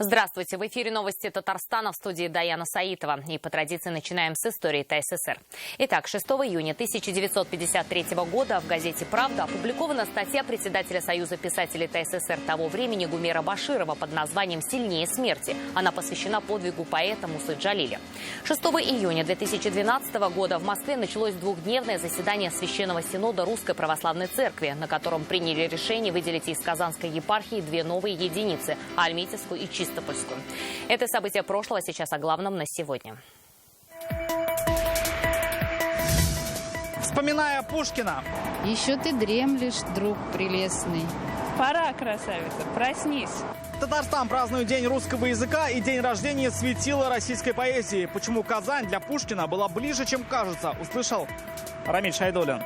Здравствуйте! В эфире новости Татарстана, в студии Даяна Саитова. И по традиции начинаем с истории ТССР. Итак, 6 июня 1953 года в газете «Правда» опубликована статья председателя Союза писателей ТССР того времени Гумера Баширова под названием «Сильнее смерти». Она посвящена подвигу поэта Мусы Джалиля. 6 июня 2012 года в Москве началось двухдневное заседание Священного Синода Русской Православной Церкви, на котором приняли решение выделить из Казанской епархии две новые единицы – Альметьевскую и Чистопольскую. Это события прошлого, сейчас о главном на сегодня. Вспоминая Пушкина. Еще ты дремлешь, друг прелестный. Пора, красавица, проснись. Татарстан празднует День русского языка и день рождения светила российской поэзии. Почему Казань для Пушкина была ближе, чем кажется, услышал Рамиль Шайдуллин.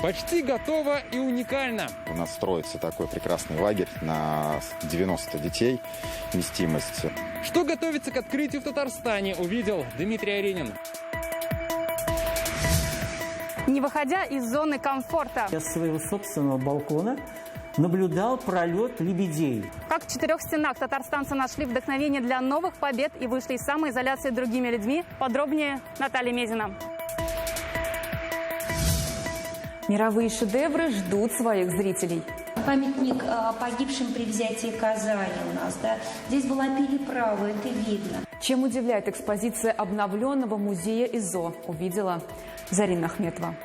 Почти готово и уникально. У нас строится такой прекрасный лагерь на 90 детей вместимость. Что готовится к открытию в Татарстане, увидел Дмитрий Аренин. Не выходя из зоны комфорта. Я с своего собственного балкона наблюдал пролет лебедей. Как в четырех стенах татарстанцы нашли вдохновение для новых побед и вышли из самоизоляции другими людьми. Подробнее Наталья Мезина. Мировые шедевры ждут своих зрителей. Памятник погибшим при взятии Казани у нас, да. Здесь была переправа, это видно. Чем удивляет экспозиция обновленного музея ИЗО, увидела Зарина Ахметова.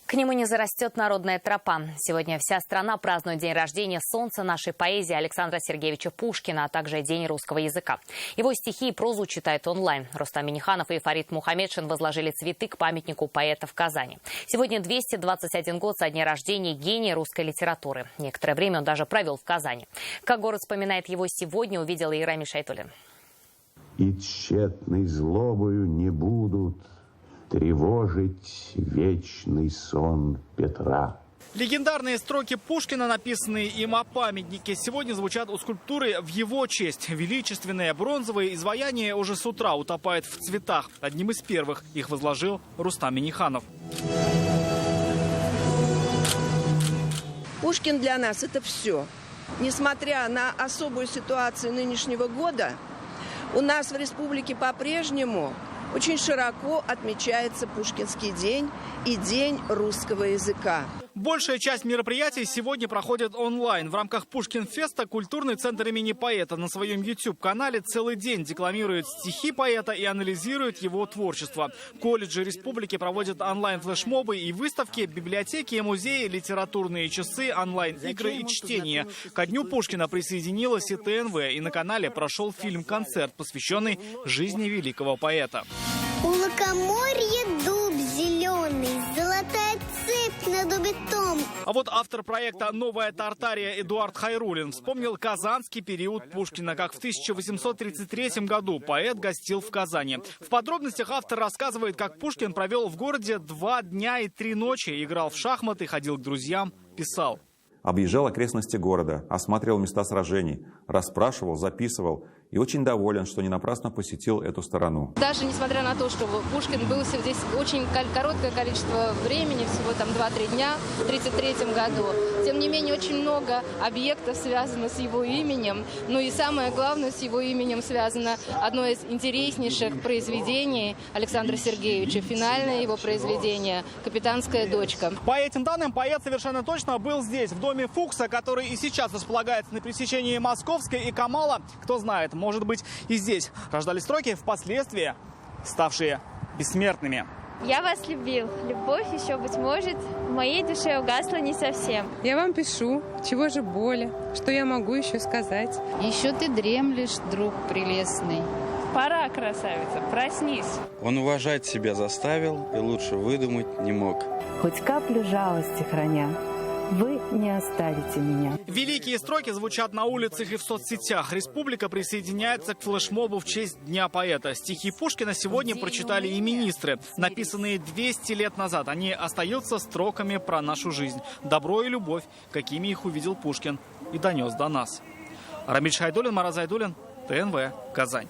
К нему не зарастет народная тропа. Сегодня вся страна празднует день рождения солнца нашей поэзии Александра Сергеевича Пушкина, а также День русского языка. Его стихи и прозу читают онлайн. Рустам Минниханов и Фарид Мухаммедшин возложили цветы к памятнику поэта в Казани. Сегодня 221 год со дня рождения гения русской литературы. Некоторое время он даже провел в Казани. Как город вспоминает его сегодня, увидела и Рамиль Шайдуллин. И тщетной злобою не будут тревожить вечный сон Петра. Легендарные строки Пушкина, написанные им о памятнике, сегодня звучат у скульптуры в его честь. Величественное бронзовое изваяние уже с утра утопает в цветах. Одним из первых их возложил Рустам Минниханов. Пушкин для нас – это все. Несмотря на особую ситуацию нынешнего года, у нас в республике по-прежнему очень широко отмечается Пушкинский день и День русского языка. Большая часть мероприятий сегодня проходит онлайн. В рамках Пушкин-феста культурный центр имени поэта на своем YouTube-канале целый день декламирует стихи поэта и анализирует его творчество. Колледжи республики проводят онлайн-флешмобы и выставки, библиотеки и музеи, литературные часы, онлайн-игры и чтение. Ко дню Пушкина присоединилась и ТНВ, и на канале прошел фильм-концерт, посвященный жизни великого поэта. У лукоморья дуб зеленый, золотая цепь на дубе том. А вот автор проекта «Новая Тартария» Эдуард Хайруллин вспомнил казанский период Пушкина, как в 1833 году поэт гостил в Казани. В подробностях автор рассказывает, как Пушкин провел в городе 2 дня и 3 ночи, играл в шахматы, ходил к друзьям, писал. Объезжал окрестности города, осматривал места сражений, расспрашивал, записывал. И очень доволен, что не напрасно посетил эту сторону. Даже несмотря на то, что Пушкин был здесь очень короткое количество времени, всего там 2-3 дня в 1933 году, тем не менее очень много объектов связано с его именем. Ну и самое главное, с его именем связано одно из интереснейших произведений Александра Сергеевича, финальное его произведение «Капитанская дочка». По этим данным, поэт совершенно точно был здесь, в доме Фукса, который и сейчас располагается на пересечении Московской и Камала. Кто знает, может быть, и здесь рождались строки, впоследствии ставшие бессмертными. Я вас любил. Любовь еще, быть может, в моей душе угасла не совсем. Я вам пишу, чего же боли, что я могу еще сказать. Еще ты дремлешь, друг прелестный. Пора, красавица, проснись. Он уважать себя заставил и лучше выдумать не мог. Хоть каплю жалости храня, вы не оставите меня. Великие строки звучат на улицах и в соцсетях. Республика присоединяется к флешмобу в честь Дня поэта. Стихи Пушкина сегодня прочитали и министры. Написанные 200 лет назад, они остаются строками про нашу жизнь. Добро и любовь, какими их увидел Пушкин и донес до нас. Рамиль Шайдуллин, Марат Зайдуллин, ТНВ, Казань.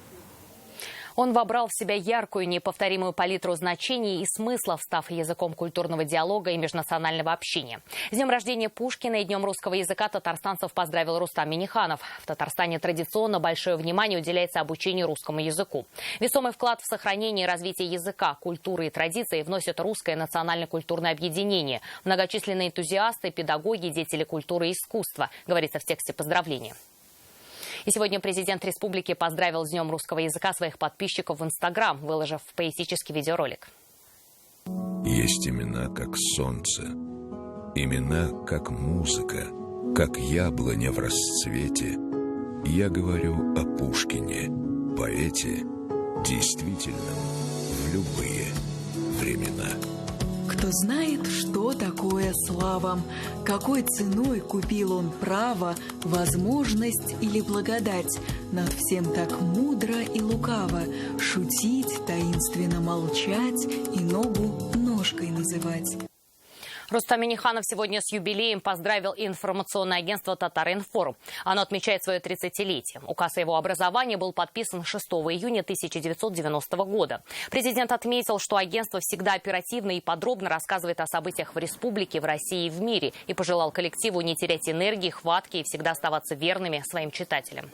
Он вобрал в себя яркую, неповторимую палитру значений и смыслов, став языком культурного диалога и межнационального общения. С днем рождения Пушкина и Днем русского языка татарстанцев поздравил Рустам Минниханов. В Татарстане традиционно большое внимание уделяется обучению русскому языку. Весомый вклад в сохранение и развитие языка, культуры и традиций вносит Русское национально-культурное объединение. Многочисленные энтузиасты, педагоги, деятели культуры и искусства, говорится в тексте поздравления. И сегодня президент республики поздравил с Днем русского языка своих подписчиков в Инстаграм, выложив поэтический видеоролик. Есть имена, как солнце, имена, как музыка, как яблоня в расцвете. Я говорю о Пушкине, поэте, действительном в любые времена. Кто знает, что такое слава, какой ценой купил он право, возможность или благодать, над всем так мудро и лукаво шутить, таинственно молчать и ногу ножкой называть. Рустам Минниханов сегодня с юбилеем поздравил информационное агентство «Татар-Информ». Оно отмечает свое 30-летие. Указ о его образовании был подписан 6 июня 1990 года. Президент отметил, что агентство всегда оперативно и подробно рассказывает о событиях в республике, в России и в мире, и пожелал коллективу не терять энергии, хватки и всегда оставаться верными своим читателям.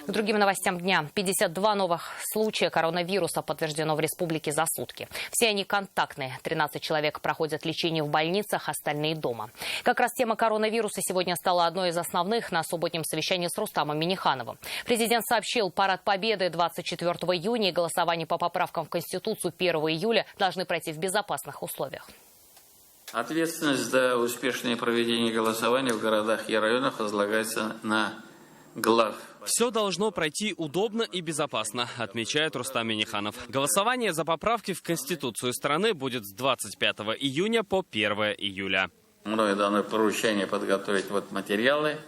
К другим новостям дня. 52 новых случая коронавируса подтверждено в республике за сутки. Все они контактные. 13 человек проходят лечение в больницах, остальные дома. Как раз тема коронавируса сегодня стала одной из основных на субботнем совещании с Рустамом Миннихановым. Президент сообщил, парад Победы 24 июня и голосование по поправкам в Конституцию 1 июля должны пройти в безопасных условиях. Ответственность за успешное проведение голосования в городах и районах возлагается на глав. Все должно пройти удобно и безопасно, отмечает Рустам Минниханов. Голосование за поправки в Конституцию страны будет с 25 июня по 1 июля. Мною дано поручение подготовить материалы,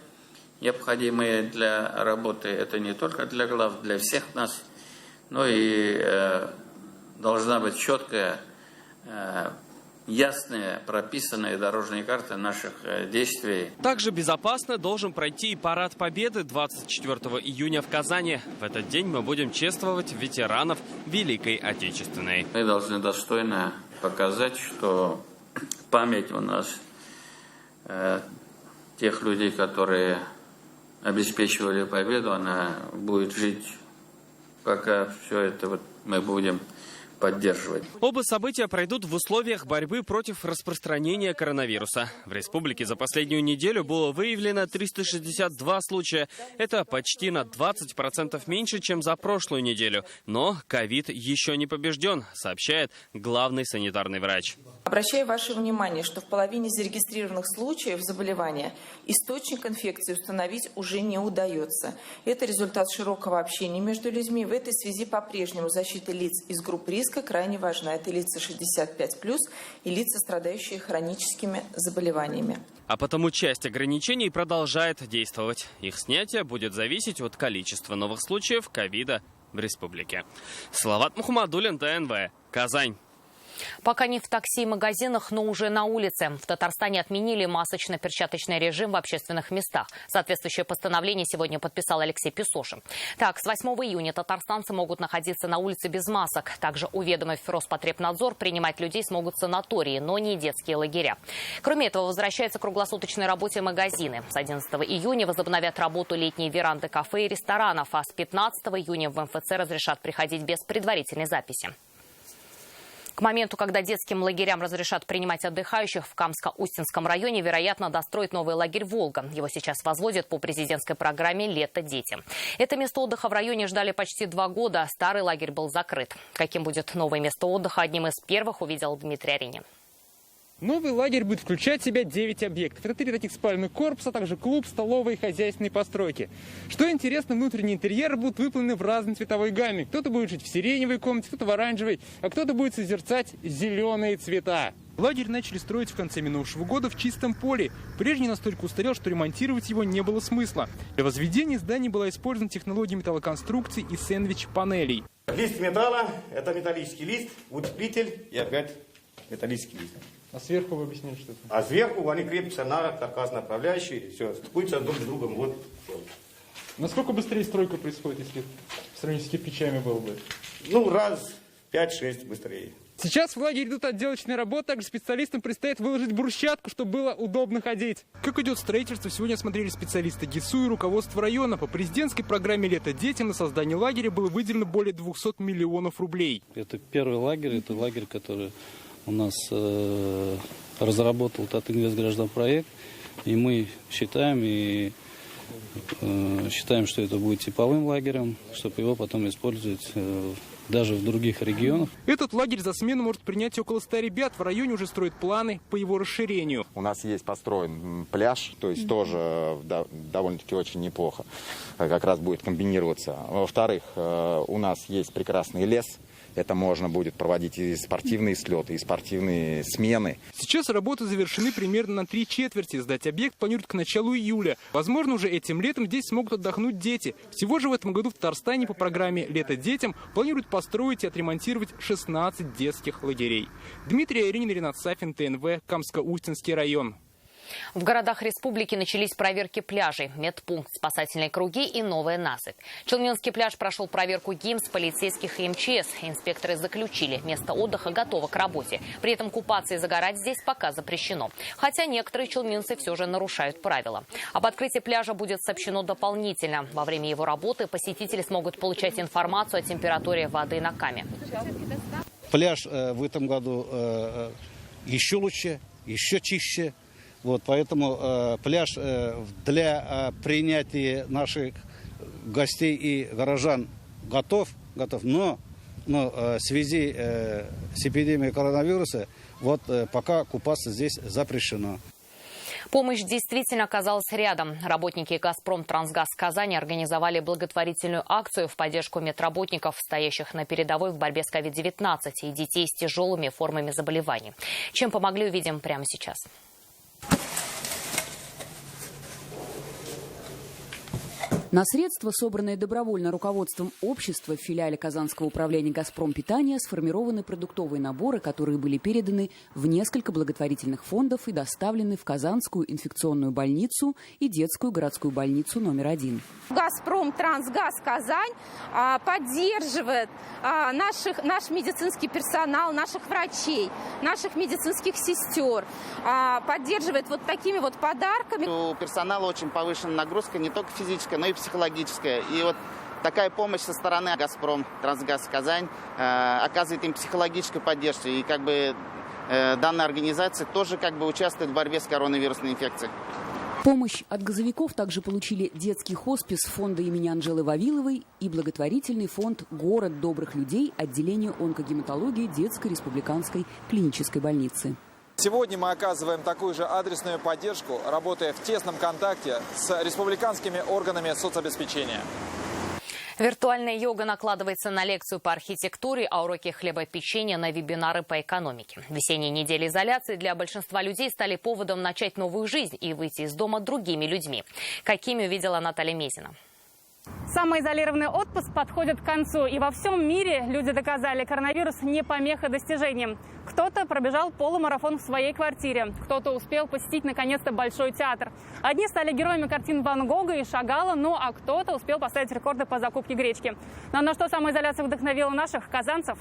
необходимые для работы. Это не только для глав, для всех нас, но и должна быть четкая, ясные, прописанные дорожные карты наших действий. Также безопасно должен пройти и парад Победы 24 июня в Казани. В этот день мы будем чествовать ветеранов Великой Отечественной. Мы должны достойно показать, что память у нас тех людей, которые обеспечивали победу, она будет жить, пока все это мы будем поддерживать. Оба события пройдут в условиях борьбы против распространения коронавируса. В республике за последнюю неделю было выявлено 362 случая. Это почти на 20% меньше, чем за прошлую неделю. Но ковид еще не побежден, сообщает главный санитарный врач. Обращаю ваше внимание, что в половине зарегистрированных случаев заболевания источник инфекции установить уже не удается. Это результат широкого общения между людьми. В этой связи по-прежнему защита лиц из групп риска крайне важна. Это лица 65+, и лица, страдающие хроническими заболеваниями. А потому часть ограничений продолжает действовать. Их снятие будет зависеть от количества новых случаев ковида в республике. Салават Мухаммадуллин, ТНВ, Казань. Пока не в такси и магазинах, но уже на улице. В Татарстане отменили масочно-перчаточный режим в общественных местах. Соответствующее постановление сегодня подписал Алексей Песошин. Так, с 8 июня татарстанцы могут находиться на улице без масок. Также, уведомив Роспотребнадзор, принимать людей смогут санатории, но не детские лагеря. Кроме этого, возвращаются к круглосуточной работе магазины. С 11 июня возобновят работу летние веранды кафе и ресторанов, а с 15 июня в МФЦ разрешат приходить без предварительной записи. К моменту, когда детским лагерям разрешат принимать отдыхающих, в Камско-Устинском районе, вероятно, достроят новый лагерь «Волга». Его сейчас возводят по президентской программе «Лето, дети». Это место отдыха в районе ждали почти 2 года. Старый лагерь был закрыт. Каким будет новое место отдыха, одним из первых увидел Дмитрий Аринин. Новый лагерь будет включать в себя 9 объектов. Это 3 таких спальных корпуса, а также клуб, столовые и хозяйственные постройки. Что интересно, внутренние интерьеры будут выполнены в разной цветовой гамме. Кто-то будет жить в сиреневой комнате, кто-то в оранжевой, а кто-то будет созерцать зеленые цвета. Лагерь начали строить в конце минувшего года в чистом поле. Прежний настолько устарел, что ремонтировать его не было смысла. Для возведения здания была использована технология металлоконструкций и сэндвич-панелей. Лист металла – это металлический лист, утеплитель и опять металлический лист. А сверху вы объяснили, что это? А сверху они крепятся на каркас направляющий, все, стыкуются друг с другом. Вот. Насколько быстрее стройка происходит, если в сравнении с кирпичами было бы? Ну, раз 5-6 быстрее. Сейчас в лагере идут отделочные работы, также специалистам предстоит выложить брусчатку, чтобы было удобно ходить. Как идет строительство, сегодня осмотрели специалисты ГИСУ и руководство района. По президентской программе «Лето детям» на создание лагеря было выделено более 200 миллионов рублей. Это первый лагерь, это лагерь, который у нас разработал Татинвестгражданпроект. И мы считаем, что это будет типовым лагерем, чтобы его потом использовать даже в других регионах. Этот лагерь за смену может принять около 100 ребят. В районе уже строят планы по его расширению. У нас есть построен пляж, то есть тоже довольно-таки очень неплохо. Как раз будет комбинироваться. Во-вторых, у нас есть прекрасный лес. Это можно будет проводить и спортивные слеты, и спортивные смены. Сейчас работы завершены примерно на 3/4. Сдать объект планируют к началу июля. Возможно, уже этим летом здесь смогут отдохнуть дети. Всего же в этом году в Татарстане по программе «Лето детям» планируют построить и отремонтировать 16 детских лагерей. Дмитрий Аверин, Ренат Сафин, ТНВ, Камско-Устинский район. В городах республики начались проверки пляжей, медпункт, спасательные круги и новая насыпь. Челнинский пляж прошел проверку ГИМС, полицейских и МЧС. Инспекторы заключили, место отдыха готово к работе. При этом купаться и загорать здесь пока запрещено. Хотя некоторые челнинцы все же нарушают правила. Об открытии пляжа будет сообщено дополнительно. Во время его работы посетители смогут получать информацию о температуре воды на Каме. Пляж в этом году еще лучше, еще чище. Вот, поэтому пляж для принятия наших гостей и горожан готов, но в связи с эпидемией коронавируса пока купаться здесь запрещено. Помощь действительно оказалась рядом. Работники «Газпром-Трансгаз» Казани организовали благотворительную акцию в поддержку медработников, стоящих на передовой в борьбе с COVID-19 и детей с тяжелыми формами заболеваний. Чем помогли, увидим прямо сейчас. На средства, собранные добровольно руководством общества в филиале Казанского управления «Газпром Питания», сформированы продуктовые наборы, которые были переданы в несколько благотворительных фондов и доставлены в Казанскую инфекционную больницу и детскую городскую больницу номер 1. «Газпром-Трансгаз Казань» поддерживает наш медицинский персонал, наших врачей, наших медицинских сестер, поддерживает вот такими вот подарками. У персонала очень повышенная нагрузка, не только физическая, но и психологическая. И вот такая помощь со стороны «Газпром-Трансгаз Казань» оказывает им психологическую поддержку. И данная организация тоже участвует в борьбе с коронавирусной инфекцией. Помощь от газовиков также получили детский хоспис фонда имени Анжелы Вавиловой и благотворительный фонд «Город добрых людей» отделения онкогематологии детской республиканской клинической больницы. Сегодня мы оказываем такую же адресную поддержку, работая в тесном контакте с республиканскими органами соцобеспечения. Виртуальная йога накладывается на лекцию по архитектуре, а уроки хлебопечения на вебинары по экономике. Весенние недели изоляции для большинства людей стали поводом начать новую жизнь и выйти из дома другими людьми. Какими увидела Наталья Мезина. Самоизолированный отпуск подходит к концу. И во всем мире люди доказали, коронавирус не помеха достижениям. Кто-то пробежал полумарафон в своей квартире. Кто-то успел посетить, наконец-то, Большой театр. Одни стали героями картин Ван Гога и Шагала, а кто-то успел поставить рекорды по закупке гречки. Но на что самоизоляция вдохновила наших казанцев?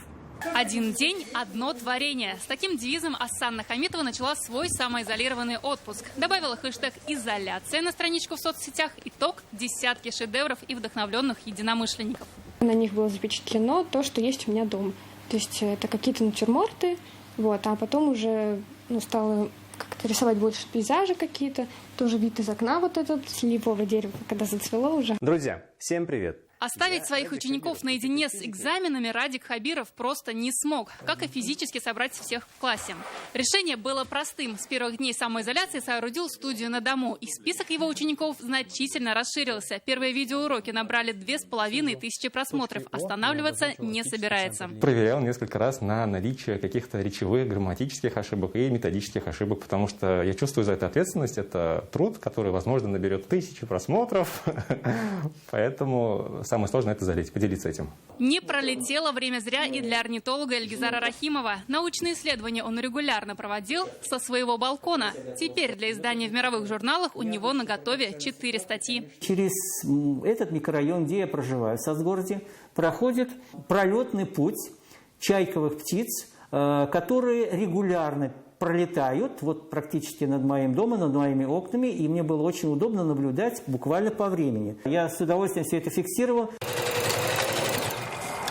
Один день – одно творение. С таким девизом Асанна Хамитова начала свой самоизолированный отпуск. Добавила хэштег «Изоляция» на страничку в соцсетях. Итог – десятки шедевров и вдохновленных единомышленников. На них было запечатлено то, что есть у меня дома. То есть это какие-то натюрморты, а потом уже стала как-то рисовать больше пейзажи какие-то. Тоже вид из окна этот с липового дерева, когда зацвело уже. Друзья, всем привет! Оставить своих учеников наедине с экзаменами Радик Хабиров просто не смог, как и физически собрать всех в классе. Решение было простым. С первых дней самоизоляции соорудил студию на дому, и список его учеников значительно расширился. Первые видеоуроки набрали 2500 просмотров. Останавливаться не собирается. Проверял несколько раз на наличие каких-то речевых, грамматических ошибок и методических ошибок, потому что я чувствую за это ответственность. Это труд, который, возможно, наберет 1000 просмотров. Поэтому самое сложное — это залить, поделиться этим. Не пролетело время зря и для орнитолога Эльгизара Рахимова. Научные исследования он регулярно проводил со своего балкона. Теперь для издания в мировых журналах у него наготове 4 статьи. Через этот микрорайон, где я проживаю, в Сасгороде, проходит пролетный путь чайковых птиц, которые регулярно пролетают вот практически над моим домом, над моими окнами, и мне было очень удобно наблюдать буквально по времени. Я с удовольствием все это фиксировал.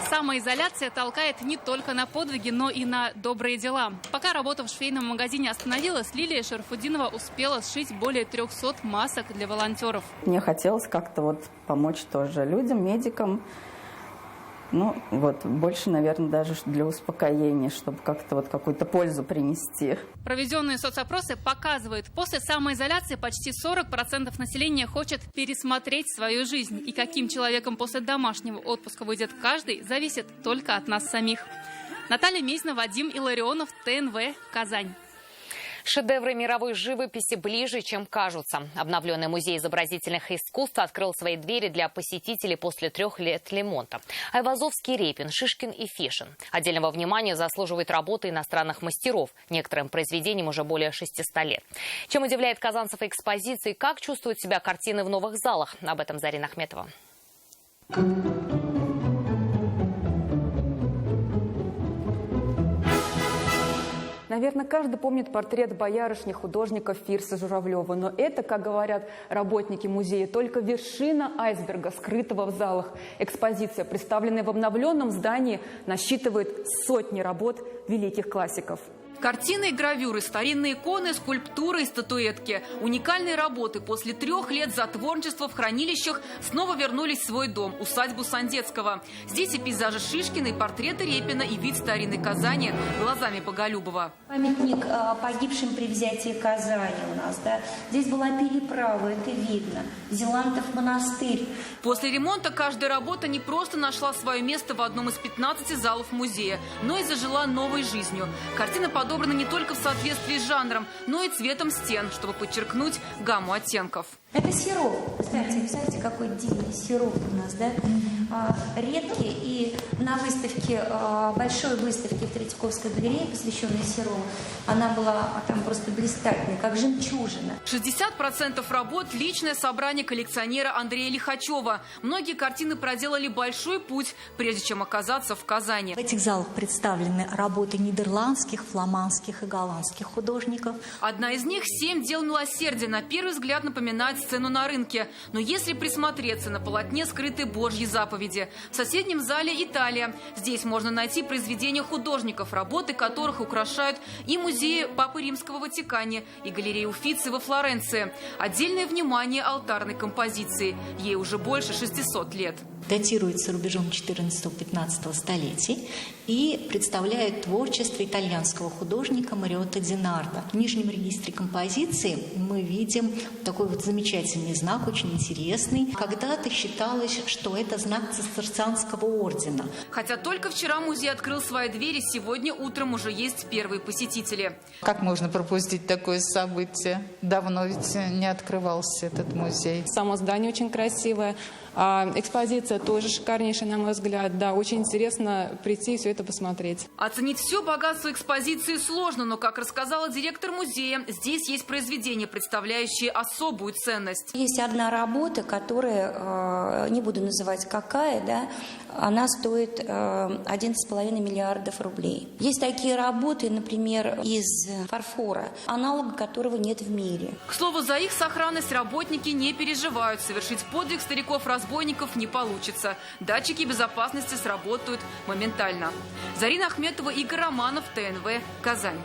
Самоизоляция толкает не только на подвиги, но и на добрые дела. Пока работа в швейном магазине остановилась, Лилия Шарафудинова успела сшить более 300 масок для волонтеров. Мне хотелось как-то вот помочь тоже людям, медикам. Ну, вот, больше, наверное, даже для успокоения, чтобы как-то вот какую-то пользу принести. Проведенные соцопросы показывают, после самоизоляции почти 40% населения хочет пересмотреть свою жизнь. И каким человеком после домашнего отпуска выйдет каждый, зависит только от нас самих. Наталья Мезина, Вадим Илларионов, ТНВ, Казань. Шедевры мировой живописи ближе, чем кажутся. Обновленный музей изобразительных искусств открыл свои двери для посетителей после 3 лет ремонта. Айвазовский, Репин, Шишкин и Фишин. Отдельного внимания заслуживают работы иностранных мастеров. Некоторым произведениям уже более 600 лет. Чем удивляет казанцев экспозиции, как чувствуют себя картины в новых залах? Об этом Зарина Ахметова. Наверное, каждый помнит портрет боярышни художника Фирса Журавлева. Но это, как говорят работники музея, только вершина айсберга, скрытого в залах. Экспозиция, представленная в обновленном здании, насчитывает сотни работ великих классиков. Картины и гравюры, старинные иконы, скульптуры и статуэтки. Уникальные работы после 3 лет затворничества в хранилищах снова вернулись в свой дом, усадьбу Сандецкого. Здесь и пейзажи Шишкина, и портреты Репина, и вид старинной Казани глазами Боголюбова. Памятник погибшим при взятии Казани у нас, да. Здесь была переправа, это видно. Зелантов монастырь. После ремонта каждая работа не просто нашла свое место в одном из 15 залов музея, но и зажила новой жизнью. Картина подобрана не только в соответствии с жанром, но и цветом стен, чтобы подчеркнуть гамму оттенков. Это сироп. Представьте, какой дивный сироп у нас, да? Редкий. И на выставке, большой выставке в Третьяковской галерее, посвященной сиропу, она была там просто блистательной, как жемчужина. 60% работ – личное собрание коллекционера Андрея Лихачева. Многие картины проделали большой путь, прежде чем оказаться в Казани. В этих залах представлены работы нидерландских, фламандских и голландских художников. Одна из них «7 дел милосердия». На первый взгляд напоминает сцену на рынке. Но если присмотреться, на полотне скрыты Божьи заповеди. В соседнем зале Италия. Здесь можно найти произведения художников, работы которых украшают и музеи Папы Римского в Ватикане, и галереи Уффици во Флоренции. Отдельное внимание алтарной композиции. Ей уже больше 600 лет. Датируется рубежом 14-15 столетий и представляет творчество итальянского художника Мариотто Ди Нардо. В нижнем регистре композиции мы видим такой вот замечательный знак, очень интересный. Когда-то считалось, что это знак Цистерцианского ордена. Хотя только вчера музей открыл свои двери, сегодня утром уже есть первые посетители. Как можно пропустить такое событие? Давно ведь не открывался этот музей. Само здание очень красивое. Экспозиция тоже шикарнейшая, на мой взгляд. Да, очень интересно прийти и все это посмотреть. Оценить все богатство экспозиции сложно, но, как рассказала директор музея, здесь есть произведения, представляющие особую ценность. Есть одна работа, которая, не буду называть какая, да, она стоит 11,5 миллиардов рублей. Есть такие работы, например, из фарфора, аналога которого нет в мире. К слову, за их сохранность работники не переживают. Совершить подвиг стариков-разбойников не получится. Датчики безопасности сработают моментально. Зарина Ахметова, Игорь Романов, ТНВ, Казань.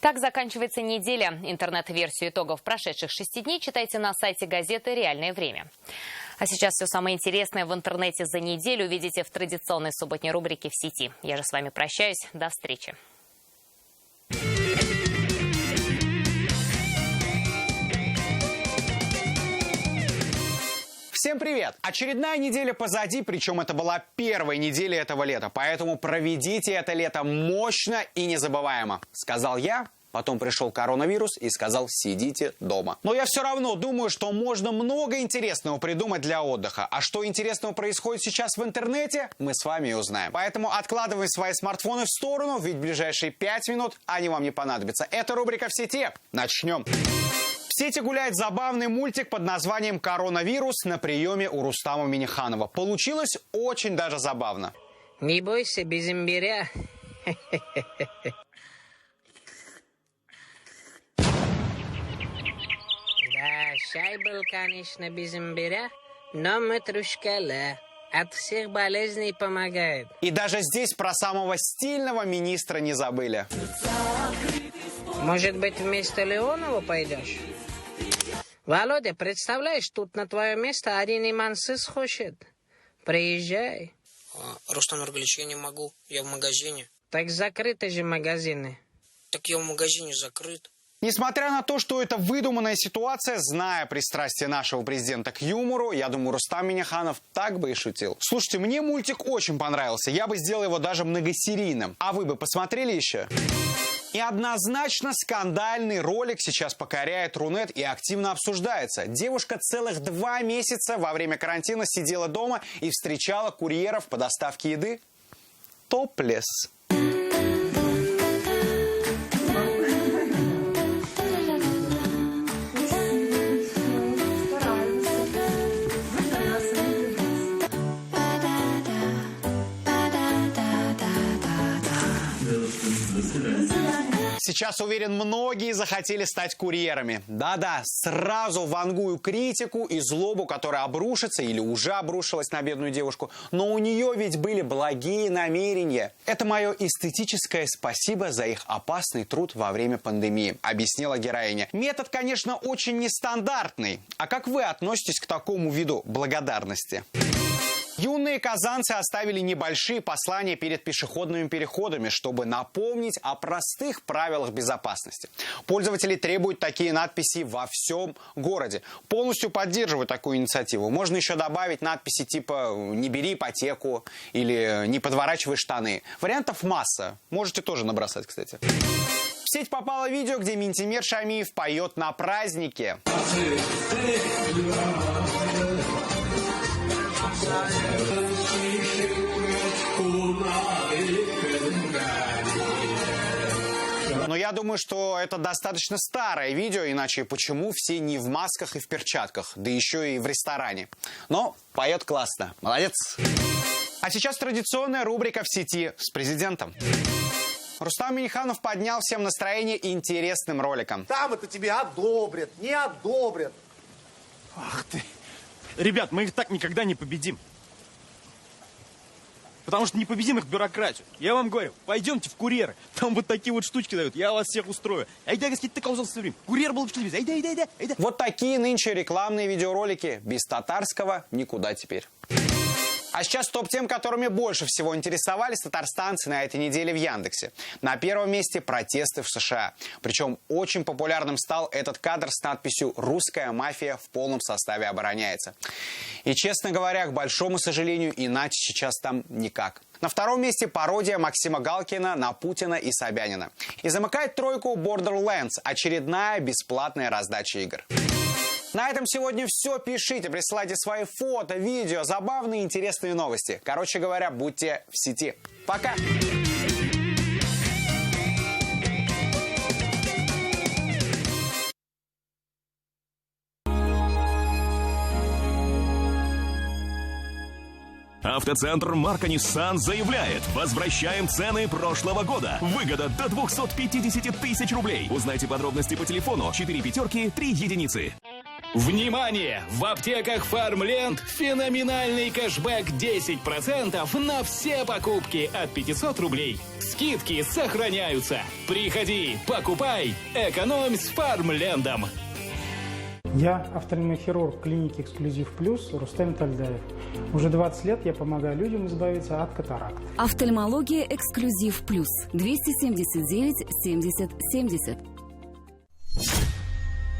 Так заканчивается неделя. Интернет-версию итогов прошедших 6 дней читайте на сайте газеты «Реальное время». А сейчас все самое интересное в интернете за неделю увидите в традиционной субботней рубрике «В сети». Я же с вами прощаюсь. До встречи. Всем привет! Очередная неделя позади, причем это была первая неделя этого лета, поэтому проведите это лето мощно и незабываемо. Сказал я, потом пришел коронавирус и сказал: сидите дома. Но я все равно думаю, что можно много интересного придумать для отдыха. А что интересного происходит сейчас в интернете, мы с вами и узнаем. Поэтому откладываем свои смартфоны в сторону, ведь в ближайшие 5 минут они вам не понадобятся. Это рубрика «В сети». Начнем. В сети гуляет забавный мультик под названием «Коронавирус» на приеме у Рустама Минниханова. Получилось очень даже забавно. Не бойся, без имбиря. Да, чай был, конечно, без имбиря, но матрушкала от всех болезней помогает. И даже здесь про самого стильного министра не забыли. Может быть, вместо Леонова пойдешь? Володя, представляешь, тут на твое место один имансыз хочет. Приезжай. Рустам Нургалевич, я не могу. Я в магазине. Так закрыты же магазины. Так я в магазине закрыт. Несмотря на то, что это выдуманная ситуация, зная пристрастие нашего президента к юмору, я думаю, Рустам Минниханов так бы и шутил. Слушайте, мне мультик очень понравился. Я бы сделал его даже многосерийным. А вы бы посмотрели еще? И однозначно скандальный ролик сейчас покоряет Рунет и активно обсуждается. Девушка целых 2 месяца во время карантина сидела дома и встречала курьеров по доставке еды. Топлес. Сейчас, уверен, многие захотели стать курьерами. Да-да, сразу вангую критику и злобу, которая обрушится или уже обрушилась на бедную девушку. Но у нее ведь были благие намерения. Это мое эстетическое спасибо за их опасный труд во время пандемии, объяснила героиня. Метод, конечно, очень нестандартный. А как вы относитесь к такому виду благодарности? Юные казанцы оставили небольшие послания перед пешеходными переходами, чтобы напомнить о простых правилах безопасности. Пользователи требуют такие надписи во всем городе. Полностью поддерживаю такую инициативу. Можно еще добавить надписи типа «Не бери ипотеку» или «Не подворачивай штаны». Вариантов масса. Можете тоже набросать, кстати. В сеть попало видео, где Минтимер Шамиев поет на празднике. Но я думаю, что это достаточно старое видео, иначе почему все не в масках и в перчатках, да еще и в ресторане. Но поет классно. Молодец. А сейчас традиционная рубрика «В сети» с президентом. Рустам Минниханов поднял всем настроение интересным роликом. Там это тебе одобрят, не одобрят. Ах ты. Ребят, мы их так никогда не победим. Потому что не победим их бюрократию. Я вам говорю, пойдемте в курьеры. Там вот такие вот штучки дают, я вас всех устрою. Айда, господи, ты каузал все время. Курьер был в телевизоре. Айда. Вот такие нынче рекламные видеоролики. Без татарского никуда теперь. А сейчас топ-тем, которыми больше всего интересовались татарстанцы на этой неделе в Яндексе. На первом месте протесты в США. Причем очень популярным стал этот кадр с надписью «Русская мафия в полном составе обороняется». И, честно говоря, к большому сожалению, иначе сейчас там никак. На втором месте пародия Максима Галкина на Путина и Собянина. И замыкает тройку Borderlands – очередная бесплатная раздача игр. На этом сегодня все. Пишите, присылайте свои фото, видео, забавные и интересные новости. Короче говоря, будьте в сети. Пока! Автоцентр марка Nissan заявляет: возвращаем цены прошлого года. Выгода до 250 тысяч рублей. Узнайте подробности по телефону 4 пятерки 3 единицы. Внимание! В аптеках Фармленд феноменальный кэшбэк 10% на все покупки от 500 рублей. Скидки сохраняются. Приходи, покупай, экономь с Фармлендом. Я офтальмохирург клиники «Эксклюзив Плюс» Рустем Тальдаев. Уже 20 лет я помогаю людям избавиться от катаракт. Офтальмология «Эксклюзив Плюс» 279 70 70.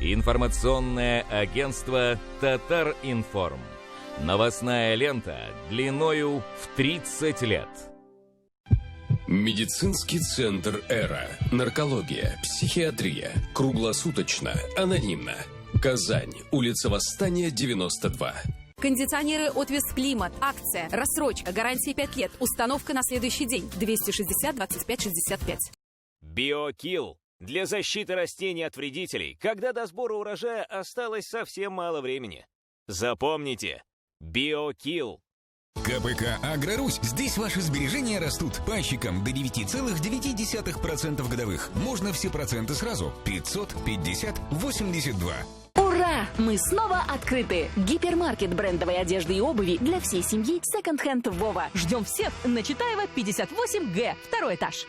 Информационное агентство «Татар-Информ». Новостная лента длиною в 30 лет. Медицинский центр «Эра». Наркология, психиатрия. Круглосуточно, анонимно. Казань. Улица Восстания, 92. Кондиционеры от Вестклимат. Акция. Рассрочка. Гарантия 5 лет. Установка на следующий день. 260 25 65. Биокилл. Для защиты растений от вредителей, когда до сбора урожая осталось совсем мало времени. Запомните. Биокилл. КПК «Агрорусь». Здесь ваши сбережения растут по счетам до 9,9% годовых. Можно все проценты сразу. 550-82. Ура! Мы снова открыты! Гипермаркет брендовой одежды и обуви для всей семьи «Секонд-хенд Вова». Ждем всех на Читаева, 58Г. 2-й этаж.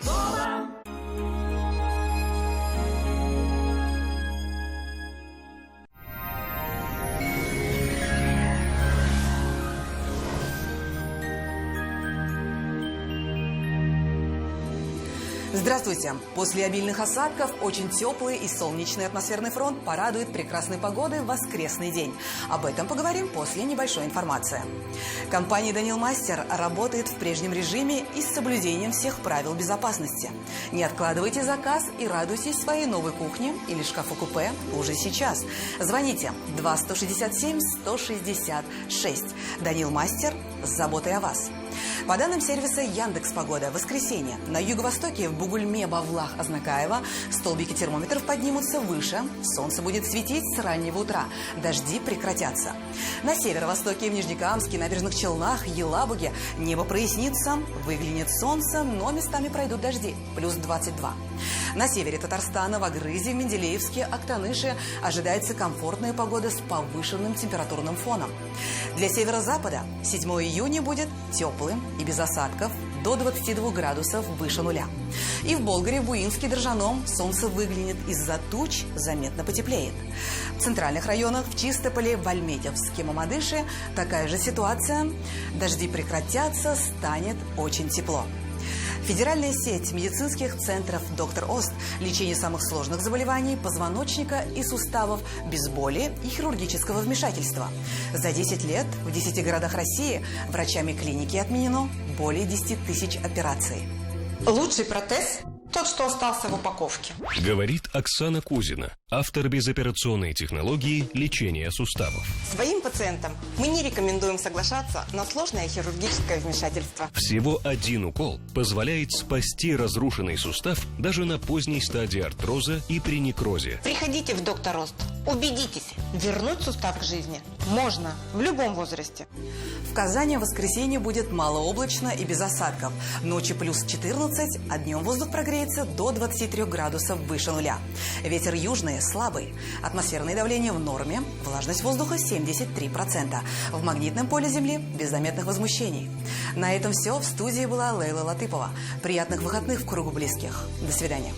Здравствуйте! После обильных осадков очень теплый и солнечный атмосферный фронт порадует прекрасной погодой в воскресный день. Об этом поговорим после небольшой информации. Компания «Данил Мастер» работает в прежнем режиме и с соблюдением всех правил безопасности. Не откладывайте заказ и радуйтесь своей новой кухне или шкафу-купе уже сейчас. Звоните 2-167-166. «Данил Мастер» с заботой о вас. По данным сервиса Яндекс.Погода, воскресенье. На юго-востоке в Бугульме, Бавлах, Азнакаево столбики термометров поднимутся выше. Солнце будет светить с раннего утра. Дожди прекратятся. На северо-востоке в Нижнекамске, Набережных Челнах, Елабуге небо прояснится, выглянет солнце, но местами пройдут дожди. Плюс 22. На севере Татарстана, в Агрызе, в Менделеевске, Актаныше ожидается комфортная погода с повышенным температурным фоном. Для северо-запада 7 июня будет теплым и без осадков до 22 градусов выше нуля. И в Болгаре, в Буинске, Дрожжаном солнце выглянет из-за туч, заметно потеплеет. В центральных районах, в Чистополе, в Альметьевске, Мамадыше такая же ситуация. Дожди прекратятся, станет очень тепло. Федеральная сеть медицинских центров «Доктор Ост» – лечение самых сложных заболеваний позвоночника и суставов без боли и хирургического вмешательства. За 10 лет в 10 городах России врачами клиники отменено более 10 тысяч операций. Лучший протез – тот, что остался в упаковке. Говорит Оксана Кузина, автор безоперационной технологии лечения суставов. Своим пациентам мы не рекомендуем соглашаться на сложное хирургическое вмешательство. Всего один укол позволяет спасти разрушенный сустав даже на поздней стадии артроза и при некрозе. Приходите в «Доктор Ост». Убедитесь, вернуть сустав к жизни можно в любом возрасте. В Казани в воскресенье будет малооблачно и без осадков. Ночью плюс 14, а днем воздух прогреется до 23 градусов выше нуля. Ветер южный слабый. Атмосферное давление в норме. Влажность воздуха 73%. В магнитном поле Земли без заметных возмущений. На этом все. В студии была Лейла Латыпова. Приятных выходных в кругу близких. До свидания.